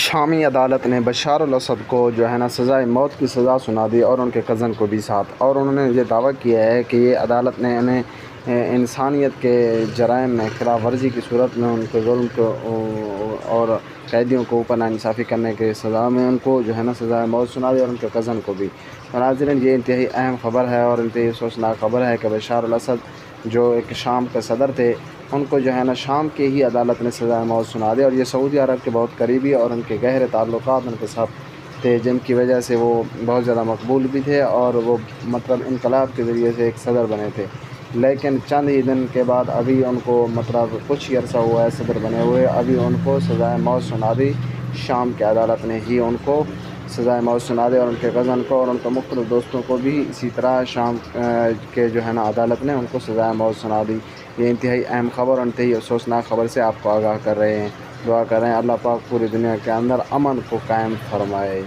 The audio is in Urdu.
شامی عدالت نے بشار الاسد کو جو ہے نا سزائے موت کی سزا سنا دی اور ان کے کزن کو بھی ساتھ، اور انہوں نے یہ دعویٰ کیا ہے کہ یہ عدالت نے انہیں انسانیت کے جرائم میں خلاف ورزی کی صورت میں ان کے ظلم کو اور قیدیوں کو اوپر ناانصافی کرنے کے سزا میں ان کو جو ہے نا سزائے موت سنا دی اور ان کے کزن کو بھی۔ ناظرین، یہ انتہائی اہم خبر ہے اور انتہائی افسوسناک خبر ہے کہ بشار الاسد جو ایک شام کے صدر تھے، ان کو جو ہے نا شام کی ہی عدالت نے سزائے موت سنا دی، اور یہ سعودی عرب کے بہت قریبی اور ان کے گہرے تعلقات ان کے ساتھ تھے، جن کی وجہ سے وہ بہت زیادہ مقبول بھی تھے اور وہ انقلاب کے ذریعے سے ایک صدر بنے تھے۔ لیکن چند ہی دن کے بعد ابھی ان کو کچھ ہی عرصہ ہوا ہے صدر بنے ہوئے، ابھی ان کو سزائے موت سنا دی۔ شام کی عدالت نے ہی ان کو سزائے موت سنا دی اور ان کے کزن کو اور ان کے مختلف دوستوں کو بھی اسی طرح شام کے جو ہے نا عدالت نے ان کو سزائے موت سنا دی۔ یہ انتہائی اہم خبر اور انتہائی افسوسناک خبر سے آپ کو آگاہ کر رہے ہیں۔ دعا کر رہے ہیں اللہ پاک پوری دنیا کے اندر امن کو قائم فرمائے۔